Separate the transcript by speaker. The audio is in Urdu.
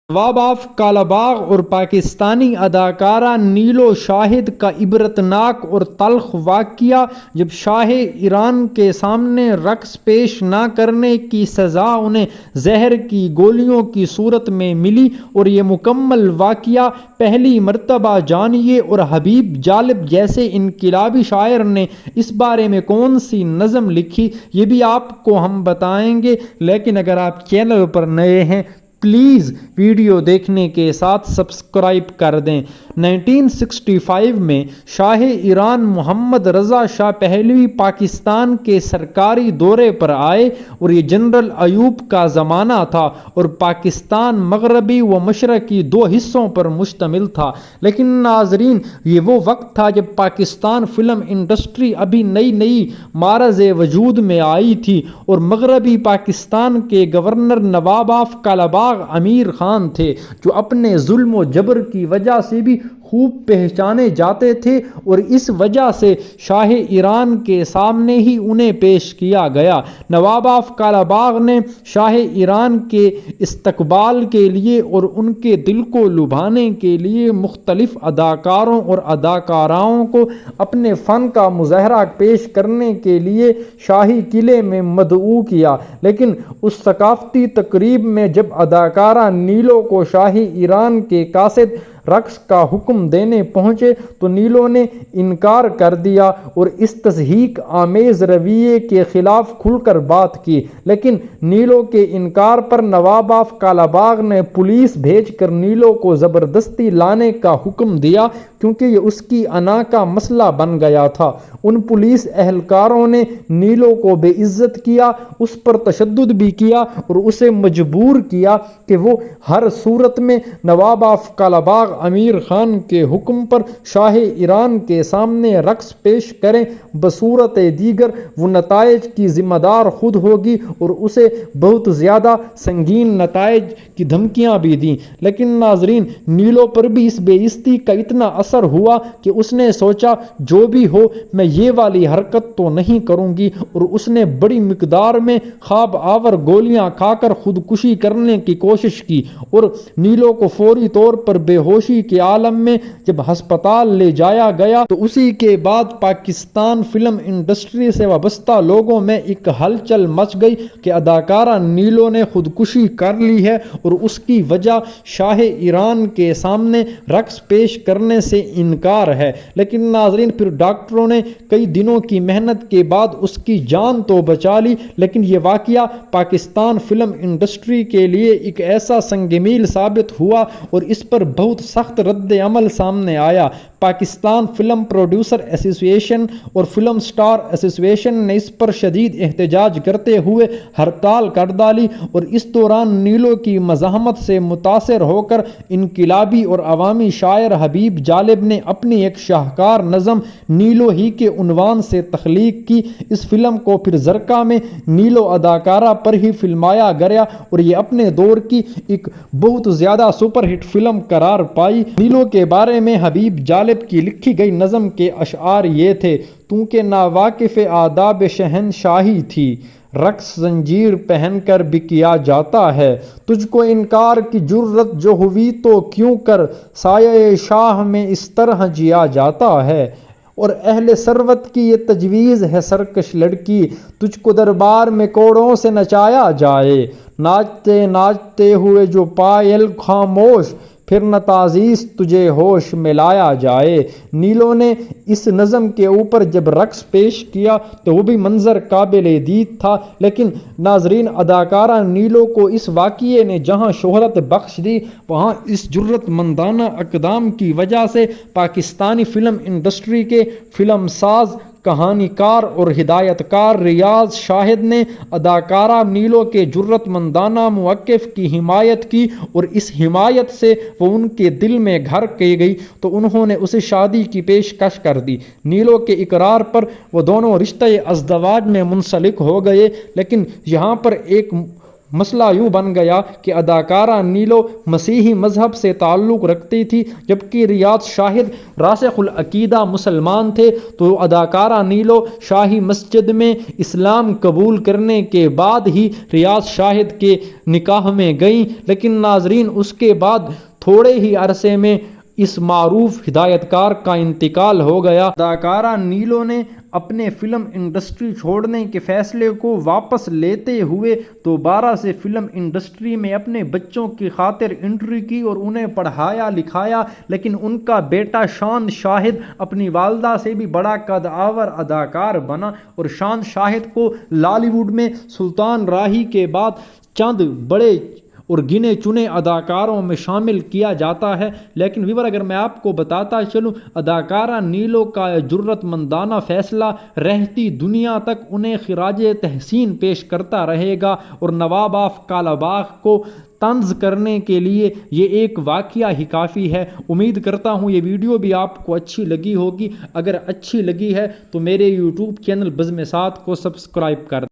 Speaker 1: نواب آف کالا باغ اور پاکستانی اداکارہ نیلو شاہد کا عبرتناک اور تلخ واقعہ، جب شاہ ایران کے سامنے رقص پیش نہ کرنے کی سزا انہیں زہر کی گولیوں کی صورت میں ملی، اور یہ مکمل واقعہ پہلی مرتبہ جانیے۔ اور حبیب جالب جیسے انقلابی شاعر نے اس بارے میں کون سی نظم لکھی، یہ بھی آپ کو ہم بتائیں گے، لیکن اگر آپ چینل پر نئے ہیں پلیز ویڈیو دیکھنے کے ساتھ سبسکرائب کر دیں۔ 1965 میں شاہ ایران محمد رضا شاہ پہلوی پاکستان کے سرکاری دورے پر آئے، اور یہ جنرل ایوب کا زمانہ تھا اور پاکستان مغربی و مشرقی دو حصوں پر مشتمل تھا۔ لیکن ناظرین، یہ وہ وقت تھا جب پاکستان فلم انڈسٹری ابھی نئی معرض وجود میں آئی تھی، اور مغربی پاکستان کے governor Nawab of Kala Bagh امیر خان تھے، جو اپنے ظلم و جبر کی وجہ سے بھی خوب پہچانے جاتے تھے، اور اس وجہ سے شاہ ایران کے سامنے ہی انہیں پیش کیا گیا۔ نواب آف کالا باغ نے شاہ ایران کے استقبال کے لیے اور ان کے دل کو لبھانے کے لیے مختلف اداکاروں اور اداکاراؤں کو اپنے فن کا مظاہرہ پیش کرنے کے لیے شاہی قلعے میں مدعو کیا، لیکن اس ثقافتی تقریب میں جب اداکارہ نیلو کو شاہ ایران کے قاصد رقص کا حکم دینے پہنچے تو نیلو نے انکار کر دیا اور اس تضحیک آمیز رویے کے خلاف کھل کر بات کی۔ لیکن نیلو کے انکار پر نواب آف کالا باغ نے پولیس بھیج کر نیلو کو زبردستی لانے کا حکم دیا، کیونکہ یہ اس کی انا کا مسئلہ بن گیا تھا۔ ان پولیس اہلکاروں نے نیلو کو بے عزت کیا، اس پر تشدد بھی کیا اور اسے مجبور کیا کہ وہ ہر صورت میں نواب آف کالا باغ امیر خان کے حکم پر شاہ ایران کے سامنے رقص پیش کریں، بصورت دیگر وہ نتائج کی ذمہ دار خود ہوگی، اور اسے بہت زیادہ سنگین نتائج کی دھمکیاں بھی دیں۔ لیکن ناظرین، نیلو پر بھی اس بے عزتی کا اتنا اثر ہوا کہ اس نے سوچا جو بھی ہو میں یہ والی حرکت تو نہیں کروں گی، اور اس نے بڑی مقدار میں خواب آور گولیاں کھا کر خودکشی کرنے کی کوشش کی، اور نیلو کو فوری طور پر بے ہوشی کے عالم میں جب ہسپتال لے جایا گیا تو اسی کے بعد پاکستان فلم انڈسٹری سے وابستہ لوگوں میں ایک ہلچل مچ گئی کہ اداکارہ نیلو نے خودکشی کر لی ہے، اور اس کی وجہ شاہ ایران کے سامنے رقص پیش کرنے سے انکار ہے۔ لیکن ناظرین، پھر ڈاکٹروں نے کئی دنوں کی محنت کے بعد اس کی جان تو بچا لی، لیکن یہ واقعہ پاکستان فلم انڈسٹری کے لیے ایک ایسا سنگ میل ثابت ہوا اور اس پر بہت سخت رد عمل سامنے آیا۔ پاکستان فلم پروڈیوسر ایسوسی ایشن اور فلم سٹار ایسوسی ایشن نے اس پر شدید احتجاج کرتے ہوئے ہڑتال کر ڈالی، اور اس دوران نیلو کی مزاحمت سے متاثر ہو کر انقلابی اور عوامی شاعر حبیب جالب نے اپنی ایک شاہکار نظم نیلو ہی کے عنوان سے تخلیق کی۔ اس فلم کو پھر زرقا میں نیلو اداکارہ پر ہی فلمایا گیا، اور یہ اپنے دور کی ایک بہت زیادہ سپر ہٹ فلم قرار پائی۔ نیلو کے بارے میں حبیب جالب کی لکھی گئی نظم کے اشعار یہ تھے: تو کہ ناواقف آداب شہنشاہی تھی، رقص زنجیر پہن کر بھی کیا جاتا ہے، تجھ کو انکار کی جرت جو ہوئی تو کیوں کر سایہ شاہ میں اس طرح جیا جاتا ہے، اور اہل ثروت کی یہ تجویز ہے سرکش لڑکی، تجھ کو دربار میں کوڑوں سے نچایا جائے، ناچتے ناچتے ہوئے جو پائل خاموش، پھر نہ تعزیز تجھے ہوش میں لایا جائے۔ نیلو نے اس نظم کے اوپر جب رقص پیش کیا تو وہ بھی منظر قابل دید تھا، لیکن ناظرین، اداکارہ نیلو کو اس واقعے نے جہاں شہرت بخش دی، وہاں اس جرت مندانہ اقدام کی وجہ سے پاکستانی فلم انڈسٹری کے فلم ساز، کہانی کار اور ہدایت کار ریاض شاہد نے اداکارہ نیلو کے جرت مندانہ موقف کی حمایت کی، اور اس حمایت سے وہ ان کے دل میں گھر کی گئی تو انہوں نے اسے شادی کی پیشکش کر دی۔ نیلو کے اقرار پر وہ دونوں رشتہ ازدواج میں منسلک ہو گئے، لیکن یہاں پر ایک مسئلہ یوں بن گیا کہ اداکارہ نیلو مسیحی مذہب سے تعلق رکھتی تھی، جبکہ ریاض شاہد راسخ العقیدہ مسلمان تھے، تو اداکارہ نیلو شاہی مسجد میں اسلام قبول کرنے کے بعد ہی ریاض شاہد کے نکاح میں گئیں، لیکن ناظرین اس کے بعد تھوڑے ہی عرصے میں اس معروف ہدایت کار کا انتقال ہو گیا۔ اداکارہ نیلو نے اپنے فلم انڈسٹری چھوڑنے کے فیصلے کو واپس لیتے ہوئے دوبارہ سے فلم انڈسٹری میں اپنے بچوں کی خاطر انٹری کی اور انہیں پڑھایا لکھایا، لیکن ان کا بیٹا شان شاہد اپنی والدہ سے بھی بڑا قدآور اداکار بنا، اور شان شاہد کو لالی ووڈ میں سلطان راہی کے بعد چند بڑے اور گنے چنے اداکاروں میں شامل کیا جاتا ہے۔ لیکن ویور اگر میں آپ کو بتاتا چلوں، اداکارہ نیلو کا جرأت مندانہ فیصلہ رہتی دنیا تک انہیں خراج تحسین پیش کرتا رہے گا، اور نواب آف کالاباغ کو طنز کرنے کے لیے یہ ایک واقعہ ہی کافی ہے۔ امید کرتا ہوں یہ ویڈیو بھی آپ کو اچھی لگی ہوگی۔ اگر اچھی لگی ہے تو میرے یوٹیوب چینل بزم سات کو سبسکرائب کر دیں۔